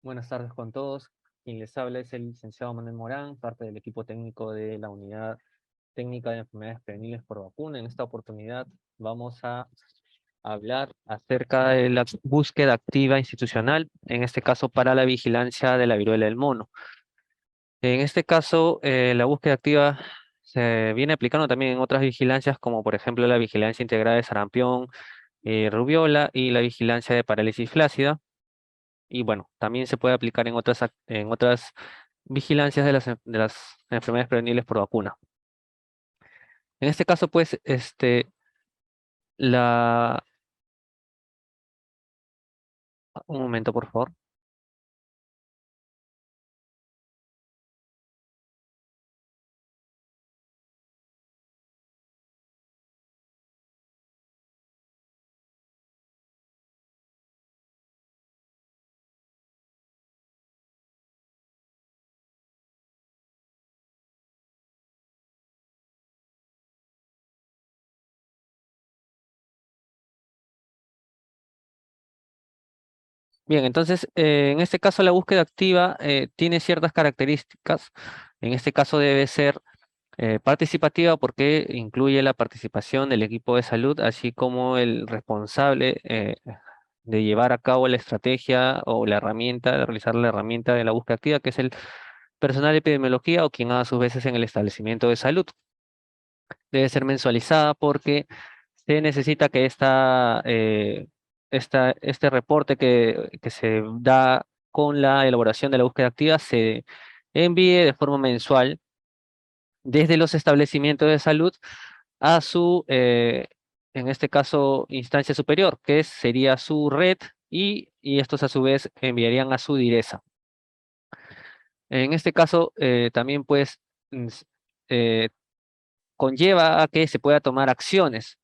Buenas tardes con todos. Quien les habla es el licenciado Manuel Morán, parte del equipo técnico de la Unidad Técnica de Enfermedades Prevenibles por Vacuna. En esta oportunidad vamos a hablar acerca de la búsqueda activa institucional, en este caso para la vigilancia de la viruela del mono. En este caso, la búsqueda activa se viene aplicando también en otras vigilancias, como por ejemplo la vigilancia integrada de sarampión, rubiola y la vigilancia de parálisis flácida. Y bueno, también se puede aplicar en otras vigilancias de las enfermedades prevenibles por vacuna. En este caso, pues, la... Un momento, por favor. Bien, entonces, en este caso la búsqueda activa tiene ciertas características. En este caso debe ser participativa porque incluye la participación del equipo de salud, así como el responsable de llevar a cabo la estrategia o la herramienta, de realizar la herramienta de la búsqueda activa, que es el personal de epidemiología o quien haga sus veces en el establecimiento de salud. Debe ser mensualizada porque se necesita que este reporte que se da con la elaboración de la búsqueda activa se envíe de forma mensual desde los establecimientos de salud a en este caso, instancia superior, sería su red y estos a su vez enviarían a su direza. En este caso, también pues mm, s- eh, conlleva a que se pueda tomar acciones.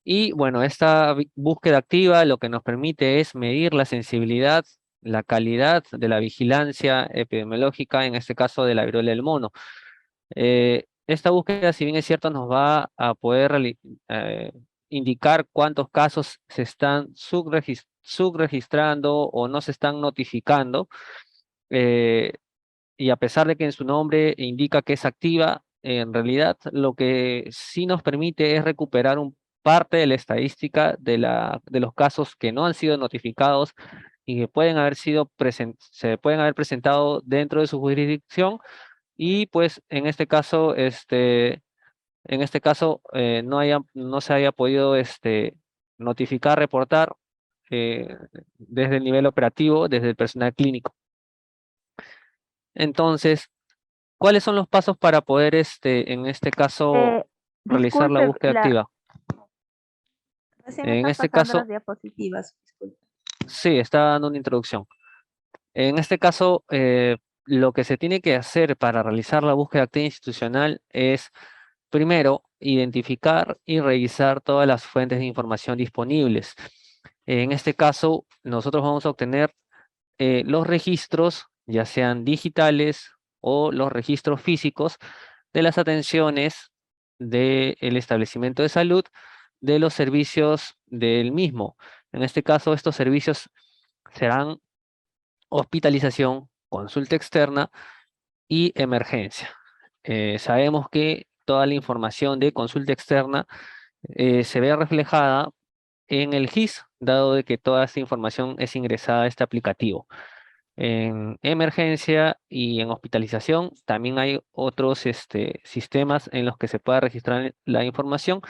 Y bueno, esta búsqueda activa lo que nos permite es medir la sensibilidad, la calidad de la vigilancia epidemiológica, en este caso de la viruela del mono. Esta búsqueda, si bien es cierto, nos va a poder eh, indicar cuántos casos se están subregistrando o no se están notificando. eh, y a pesar de que en su nombre indica que es activa, en realidad lo que sí nos permite es recuperar un parte de la estadística de los casos que no han sido notificados y que pueden haber se pueden haber presentado dentro de su jurisdicción y pues en este caso no se haya podido notificar, reportar eh, desde el nivel operativo, desde el personal clínico. Entonces, ¿cuáles son los pasos para poder, en este caso, realizar la Disculpe, búsqueda activa? recién En están este pasando caso, las diapositivas. Disculpe. sí, está dando una introducción. En este caso, lo que se tiene que hacer para realizar la búsqueda activa institucional es, primero, identificar y revisar todas las fuentes de información disponibles. En este caso, nosotros vamos a obtener los registros, ya sean digitales o los registros físicos de las atenciones del establecimiento de salud, de los servicios del mismo. En este caso, estos servicios serán hospitalización, consulta externa y emergencia. Sabemos que toda la información de consulta externa se ve reflejada en el GIS, dado de que toda esta información es ingresada a este aplicativo. En emergencia y en hospitalización también hay otros sistemas en los que se pueda registrar la información.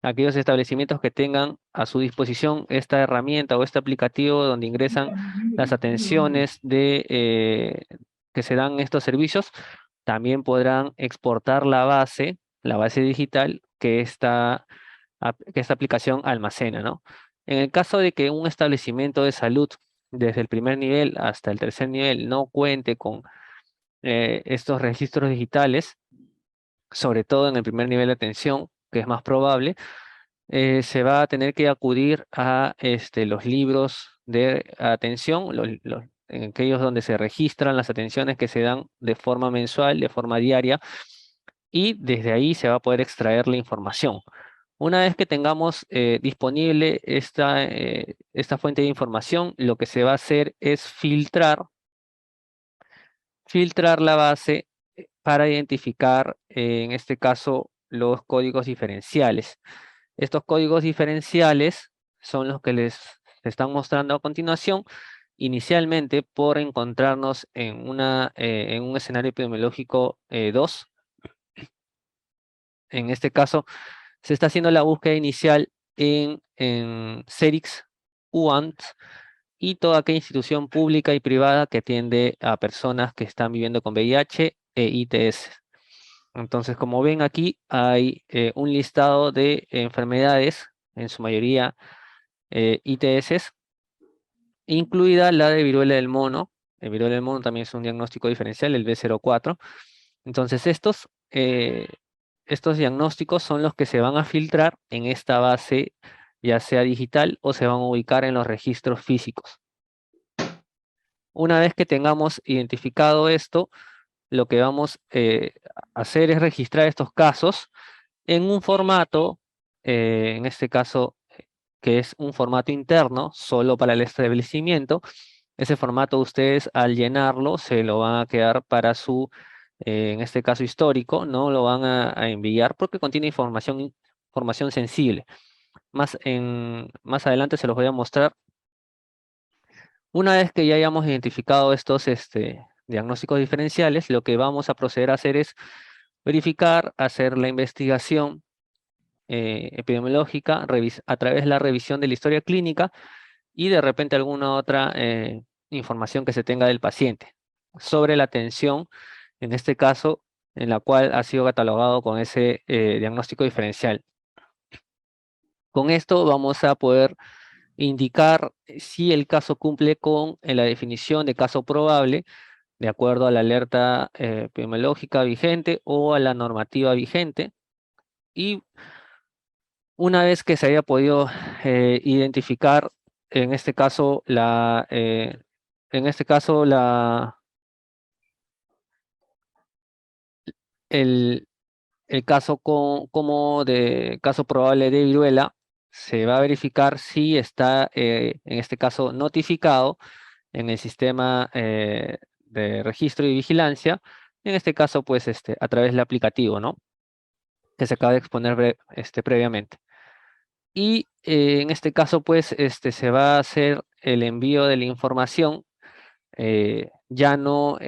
Aquellos establecimientos que tengan a su disposición esta herramienta o este aplicativo donde ingresan las atenciones que se dan estos servicios, también podrán exportar la base digital que esta aplicación almacena, ¿no? En el caso de que un establecimiento de salud desde el primer nivel hasta el tercer nivel no cuente con estos registros digitales, sobre todo en el primer nivel de atención, que es más probable, se va a tener que acudir a los libros de atención, en aquellos donde se registran las atenciones que se dan de forma mensual, de forma diaria, y desde ahí se va a poder extraer la información. Una vez que tengamos disponible esta fuente de información, lo que se va a hacer es filtrar la base para identificar, en este caso, los códigos diferenciales. Estos códigos diferenciales son los que les están mostrando a continuación, inicialmente por encontrarnos en un escenario epidemiológico 2. En este caso, se está haciendo la búsqueda inicial en CERIX, UANT y toda aquella institución pública y privada que atiende a personas que están viviendo con VIH e ITS. Entonces, como ven aquí, hay un listado de enfermedades, en su mayoría ITS, incluida la de viruela del mono. El viruela del mono también es un diagnóstico diferencial, el B04. Entonces, estos diagnósticos son los que se van a filtrar en esta base, ya sea digital o se van a ubicar en los registros físicos. Una vez que tengamos identificado esto, lo que vamos a hacer es registrar estos casos en un formato, en este caso, que es un formato interno, solo para el establecimiento. Ese formato ustedes al llenarlo se lo van a quedar para su, en este caso histórico, no lo van a enviar porque contiene información sensible. Más adelante se los voy a mostrar. Una vez que ya hayamos identificado estos diagnósticos diferenciales, lo que vamos a proceder a hacer es verificar, hacer la investigación epidemiológica a través de la revisión de la historia clínica y de repente alguna otra información que se tenga del paciente sobre la atención, en este caso, en la cual ha sido catalogado con ese diagnóstico diferencial. Con esto vamos a poder indicar si el caso cumple con la definición de caso probable, de acuerdo a la alerta epidemiológica vigente o a la normativa vigente. Y una vez que se haya podido identificar, en este caso, el, el caso como de caso probable de viruela, se va a verificar si está, en este caso, notificado en el sistema de registro y vigilancia, en este caso, pues, a través del aplicativo, ¿no? Que se acaba de exponer previamente. Y en este caso, pues, se va a hacer el envío de la información, ya no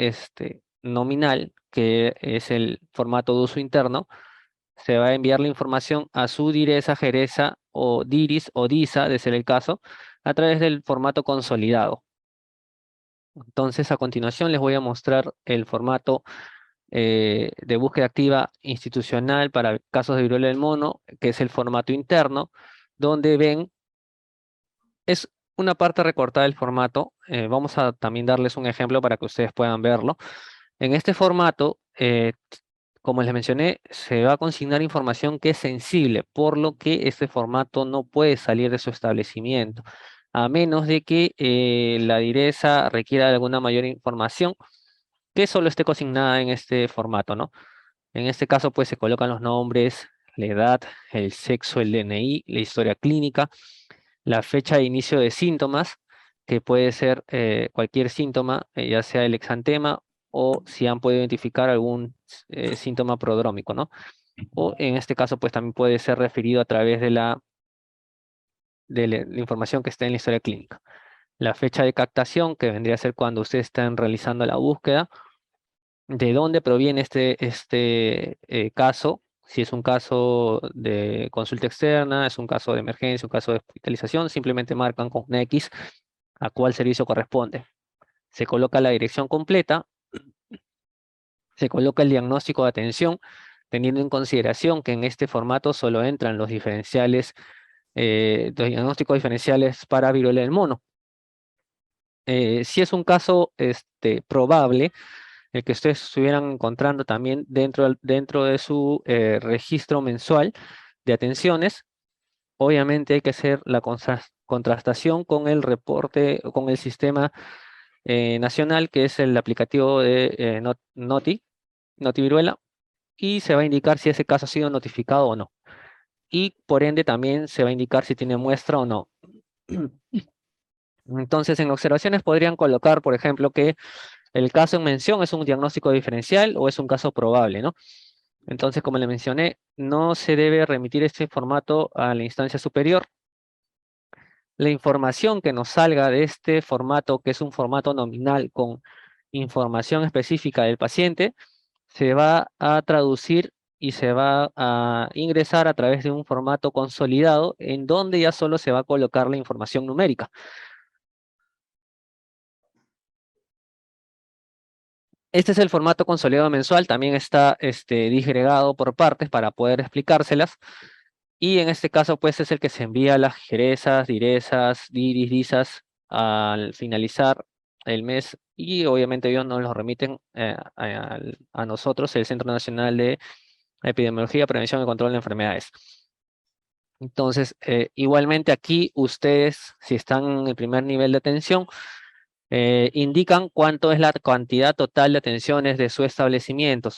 nominal, que es el formato de uso interno. Se va a enviar la información a su direza, jereza o DIRIS o DISA, de ser el caso, a través del formato consolidado. Entonces, a continuación les voy a mostrar el formato de búsqueda activa institucional para casos de viruela del mono, que es el formato interno, donde ven, es una parte recortada del formato. Vamos a también darles un ejemplo para que ustedes puedan verlo. En este formato, como les mencioné, se va a consignar información que es sensible, por lo que este formato no puede salir de su establecimiento, a menos de que la direza requiera de alguna mayor información que solo esté consignada en este formato, ¿no? En este caso, pues se colocan los nombres, la edad, el sexo, el DNI, la historia clínica, la fecha de inicio de síntomas, que puede ser cualquier síntoma, ya sea el exantema o si han podido identificar algún síntoma prodrómico, ¿no? O en este caso, pues también puede ser referido a través de la información que está en la historia clínica. La fecha de captación, que vendría a ser cuando ustedes están realizando la búsqueda, de dónde proviene este caso, si es un caso de consulta externa, es un caso de emergencia, un caso de hospitalización, simplemente marcan con una X a cuál servicio corresponde. Se coloca la dirección completa, se coloca el diagnóstico de atención, teniendo en consideración que en este formato solo entran los diferenciales, los diagnósticos diferenciales para viruela del mono. Si es un caso probable, el que ustedes estuvieran encontrando también dentro de su registro mensual de atenciones, obviamente hay que hacer la contrastación con el reporte, con el sistema nacional, que es el aplicativo de Noti Viruela, y se va a indicar si ese caso ha sido notificado o no. y por ende también se va a indicar si tiene muestra o no. Entonces, en observaciones podrían colocar, por ejemplo, que el caso en mención es un diagnóstico diferencial o es un caso probable, ¿no? Entonces, como le mencioné, no se debe remitir este formato a la instancia superior. La información que nos salga de este formato, que es un formato nominal con información específica del paciente, se va a traducir y se va a ingresar a través de un formato consolidado en donde ya solo se va a colocar la información numérica. Este es el formato consolidado mensual, también está disgregado por partes para poder explicárselas. Y en este caso, pues, es el que se envía a las jerezas, direzas, diris, disas al finalizar el mes. Y obviamente ellos nos lo remiten a nosotros, el Centro Nacional de Epidemiología, Prevención y Control de Enfermedades. Entonces, igualmente aquí ustedes, si están en el primer nivel de atención, indican cuánto es la cantidad total de atenciones de su establecimiento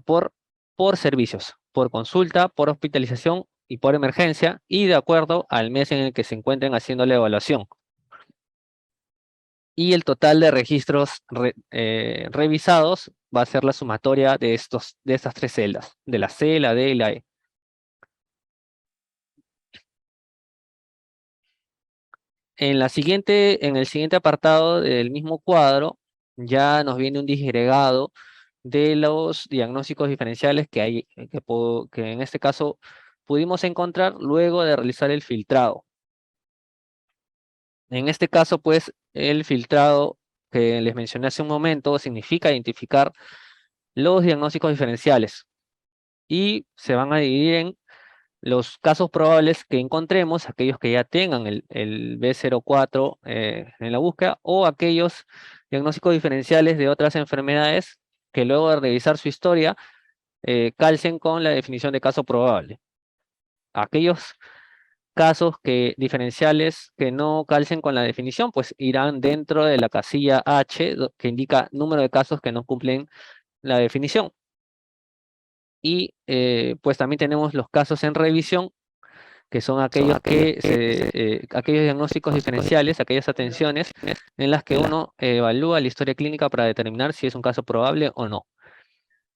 por servicios, por consulta, por hospitalización y por emergencia, y de acuerdo al mes en el que se encuentren haciendo la evaluación. Y el total de registros revisados va a ser la sumatoria de estas tres celdas, de la C, la D y la E. En el siguiente apartado del mismo cuadro, ya nos viene un disgregado de los diagnósticos diferenciales que hay, que en este caso pudimos encontrar luego de realizar el filtrado. En este caso, pues, el filtrado que les mencioné hace un momento significa identificar los diagnósticos diferenciales y se van a dividir en los casos probables que encontremos, aquellos que ya tengan el B04 en la búsqueda, o aquellos diagnósticos diferenciales de otras enfermedades que luego de revisar su historia calcen con la definición de caso probable. Aquellos casos diferenciales que no calcen con la definición, pues irán dentro de la casilla H, que indica número de casos que no cumplen la definición. Y pues también tenemos los casos en revisión, que son aquellos aquellos diagnósticos diferenciales, aquellas atenciones en las que uno evalúa la historia clínica para determinar si es un caso probable o no.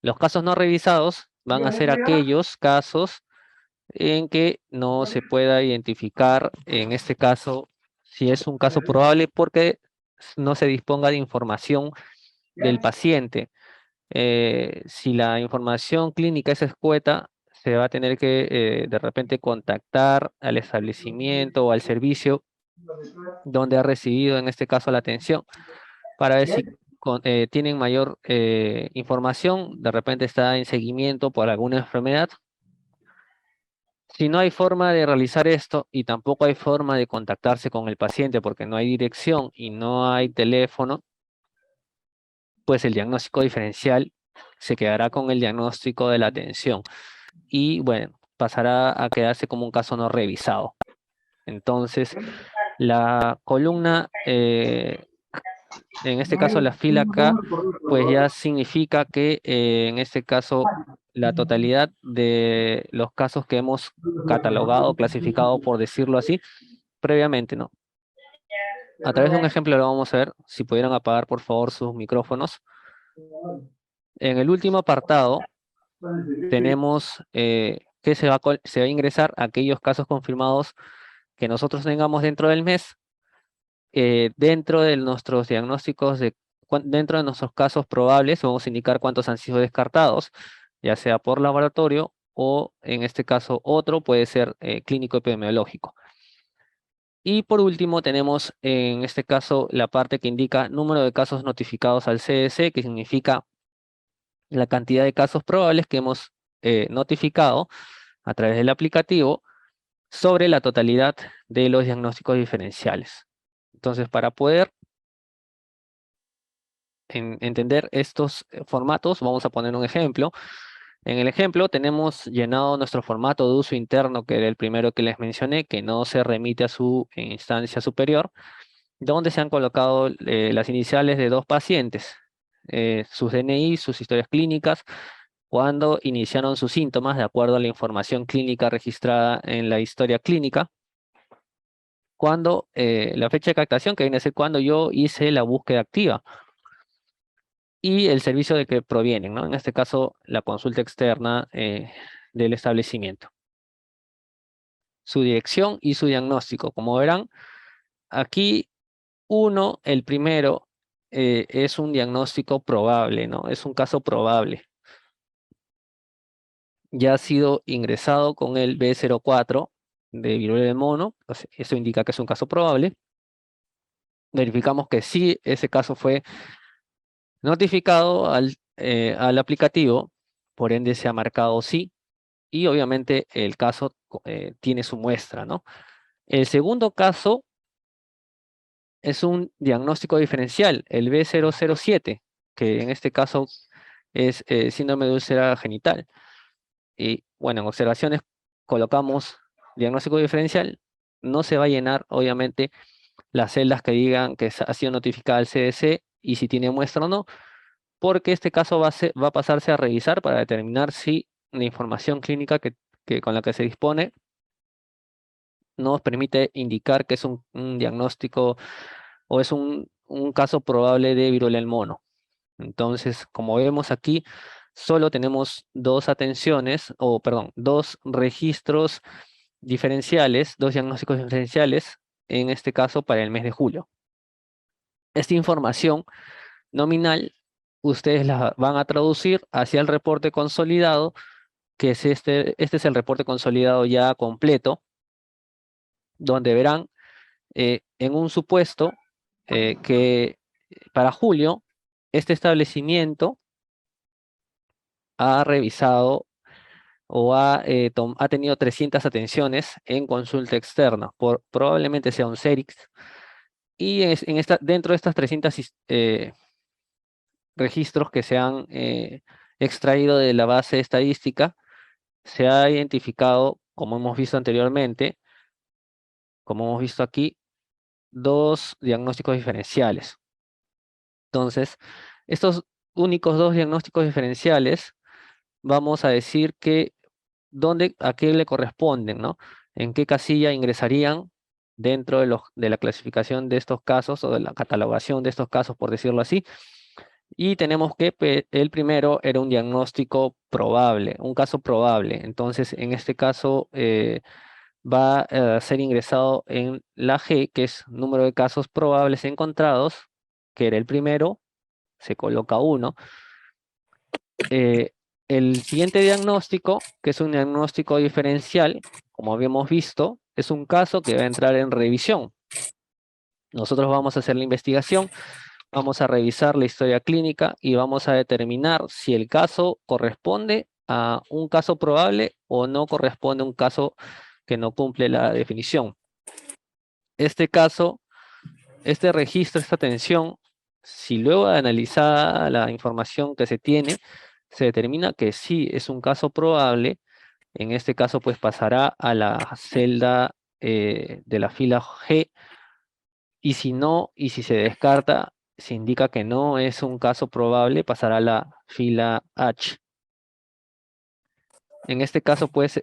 Los casos no revisados van a ser aquellos casos en que no se pueda identificar, en este caso, si es un caso probable porque no se disponga de información del paciente. Si la información clínica es escueta, se va a tener que de repente contactar al establecimiento o al servicio donde ha recibido, en este caso, la atención, para ver si tienen mayor información, de repente está en seguimiento por alguna enfermedad. Si no hay forma de realizar esto y tampoco hay forma de contactarse con el paciente porque no hay dirección y no hay teléfono, pues el diagnóstico diferencial se quedará con el diagnóstico de la atención y bueno, pasará a quedarse como un caso no revisado. Entonces, la columna, en este caso la fila acá, pues ya significa que en este caso la totalidad de los casos que hemos catalogado, clasificado, por decirlo así, previamente, ¿no? A través de un ejemplo lo vamos a ver, si pudieran apagar por favor sus micrófonos. En el último apartado tenemos que se va a ingresar aquellos casos confirmados que nosotros tengamos dentro del mes, dentro de nuestros diagnósticos, dentro de nuestros casos probables, vamos a indicar cuántos han sido descartados, ya sea por laboratorio o en este caso otro, puede ser clínico epidemiológico. Y por último tenemos en este caso la parte que indica número de casos notificados al CDC, que significa la cantidad de casos probables que hemos notificado a través del aplicativo sobre la totalidad de los diagnósticos diferenciales. Entonces, para poder entender estos formatos, vamos a poner un ejemplo. En el ejemplo tenemos llenado nuestro formato de uso interno, que era el primero que les mencioné, que no se remite a su instancia superior, donde se han colocado las iniciales de dos pacientes, sus DNI, sus historias clínicas, cuando iniciaron sus síntomas de acuerdo a la información clínica registrada en la historia clínica, cuando la fecha de captación, que viene a ser cuando yo hice la búsqueda activa, y el servicio de que provienen, ¿no? En este caso, la consulta externa del establecimiento. Su dirección y su diagnóstico. Como verán, aquí el primero, es un diagnóstico probable, ¿no? Es un caso probable. Ya ha sido ingresado con el B04 de viruela del mono, pues, eso indica que es un caso probable. Verificamos que sí, ese caso fue notificado al aplicativo, por ende se ha marcado sí, y obviamente el caso tiene su muestra, ¿no? El segundo caso es un diagnóstico diferencial, el B007, que en este caso es síndrome de úlcera genital. Y bueno, en observaciones colocamos diagnóstico diferencial, no se va a llenar, obviamente, las celdas que digan que ha sido notificada al CDC y si tiene muestra o no, porque este caso va a pasarse a revisar para determinar si la información clínica con la que se dispone nos permite indicar que es un diagnóstico o es un caso probable de viruela del mono. Entonces, como vemos aquí, solo tenemos dos atenciones, o perdón, dos registros diferenciales, dos diagnósticos diferenciales, en este caso para el mes de julio. Esta información nominal, ustedes la van a traducir hacia el reporte consolidado, que es este es el reporte consolidado ya completo, donde verán en un supuesto que para julio este establecimiento ha revisado o ha tenido 300 atenciones en consulta externa, probablemente sea un CERIX, y dentro de estas 300 registros que se han extraído de la base estadística, se ha identificado, como hemos visto anteriormente, como hemos visto aquí, dos diagnósticos diferenciales. Entonces, estos únicos dos diagnósticos diferenciales, vamos a decir que a qué le corresponden, ¿no? En qué casilla ingresarían dentro de la clasificación de estos casos o de la catalogación de estos casos, por decirlo así. Y tenemos que el primero era un diagnóstico probable, un caso probable. Entonces, en este caso, va a ser ingresado en la G, que es número de casos probables encontrados, que era el primero, se coloca 1. El siguiente diagnóstico, que es un diagnóstico diferencial, como habíamos visto, es un caso que va a entrar en revisión. Nosotros vamos a hacer la investigación, vamos a revisar la historia clínica y vamos a determinar si el caso corresponde a un caso probable o no corresponde a un caso que no cumple la definición. Este caso, este registro, esta atención, si luego de analizada la información que se tiene, se determina que sí es un caso probable, en este caso pues pasará a la celda de la fila G, y si no, y si se descarta, se indica que no es un caso probable, pasará a la fila H. En este caso pues,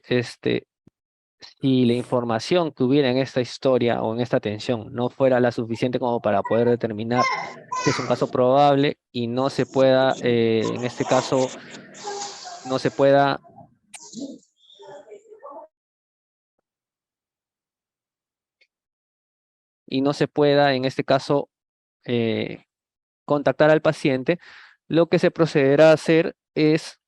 si la información que hubiera en esta historia o en esta atención no fuera la suficiente como para poder determinar que es un caso probable y no se pueda, en este caso, no se pueda en este caso, contactar al paciente, lo que se procederá a hacer es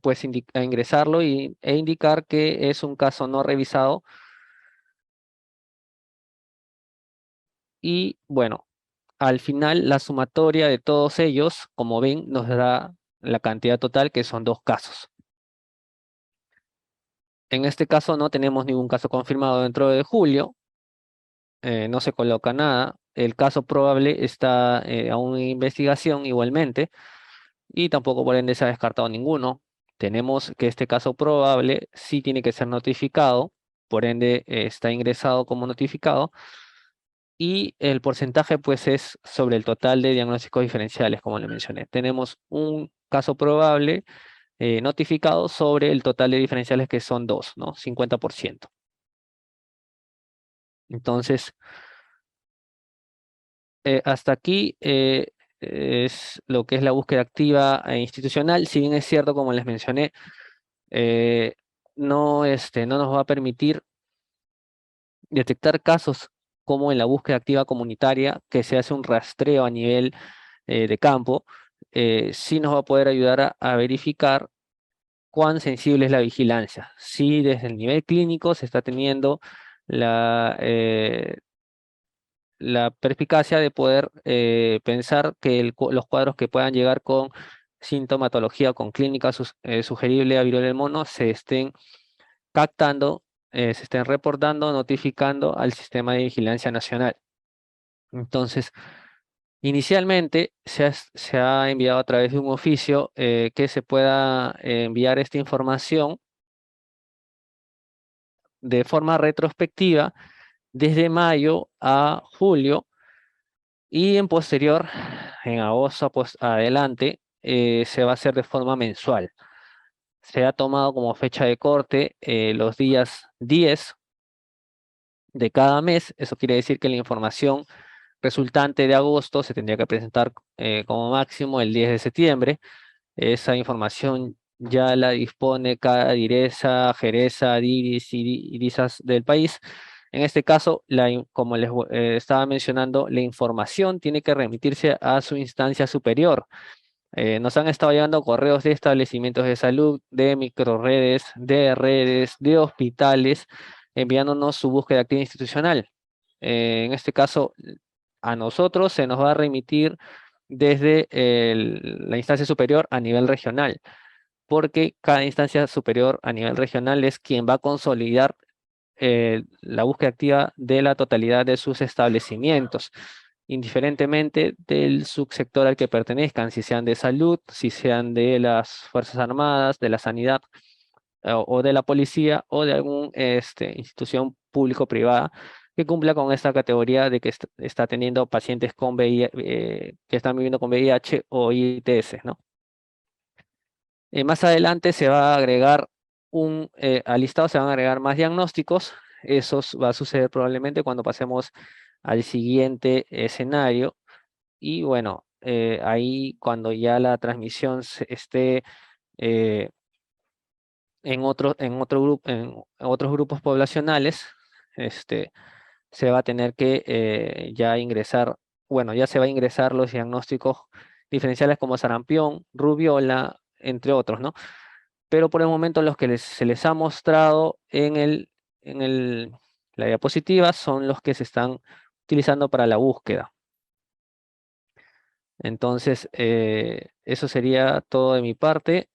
pues a ingresarlo e indicar que es un caso no revisado. Y bueno, al final la sumatoria de todos ellos, como ven, nos da la cantidad total, que son 2 casos. En este caso no tenemos ningún caso confirmado dentro de julio, no se coloca nada. El caso probable está aún en investigación igualmente, y tampoco por ende se ha descartado ninguno. Tenemos que este caso probable sí tiene que ser notificado, por ende está ingresado como notificado, y el porcentaje pues es sobre el total de diagnósticos diferenciales, como le mencioné. Tenemos un caso probable notificado sobre el total de diferenciales que son 2, ¿no? 50%. Entonces, hasta aquí es lo que es la búsqueda activa e institucional. Si bien es cierto, como les mencioné, no nos va a permitir detectar casos como en la búsqueda activa comunitaria, que se hace un rastreo a nivel de campo, sí nos va a poder ayudar a verificar cuán sensible es la vigilancia. Si desde el nivel clínico se está teniendo la perspicacia de poder pensar que los cuadros que puedan llegar con sintomatología, con clínica sugerible a viruela del mono, se estén captando, se estén reportando, notificando al sistema de vigilancia nacional. Entonces, inicialmente se ha enviado a través de un oficio que se pueda enviar esta información de forma retrospectiva desde mayo a julio y en posterior, en agosto pues, adelante, se va a hacer de forma mensual. Se ha tomado como fecha de corte los días 10 de cada mes. Eso quiere decir que la información resultante de agosto se tendría que presentar como máximo el 10 de septiembre. Esa información ya la dispone cada direza, jereza, diris y dirisas del país. En este caso, como les estaba mencionando, la información tiene que remitirse a su instancia superior. Nos han estado llegando correos de establecimientos de salud, de microredes, de hospitales, enviándonos su búsqueda activa institucional. En este caso, a nosotros se nos va a remitir desde la instancia superior a nivel regional, porque cada instancia superior a nivel regional es quien va a consolidar la búsqueda activa de la totalidad de sus establecimientos, indiferentemente del subsector al que pertenezcan, si sean de salud, si sean de las Fuerzas Armadas, de la sanidad o de la policía o de alguna institución público-privada que cumpla con esta categoría de que está teniendo pacientes con que están viviendo con VIH o ITS, ¿no? Más adelante se va a agregar al listado se van a agregar más diagnósticos. Eso va a suceder probablemente cuando pasemos al siguiente escenario. Y bueno, ahí cuando ya la transmisión esté eh, en otros grupos poblacionales, se va a tener que ya ingresar, bueno, ya se va a ingresar los diagnósticos diferenciales como sarampión, rubiola, entre otros, ¿no? Pero por el momento los que se les ha mostrado en la diapositiva son los que se están utilizando para la búsqueda. Entonces, eso sería todo de mi parte.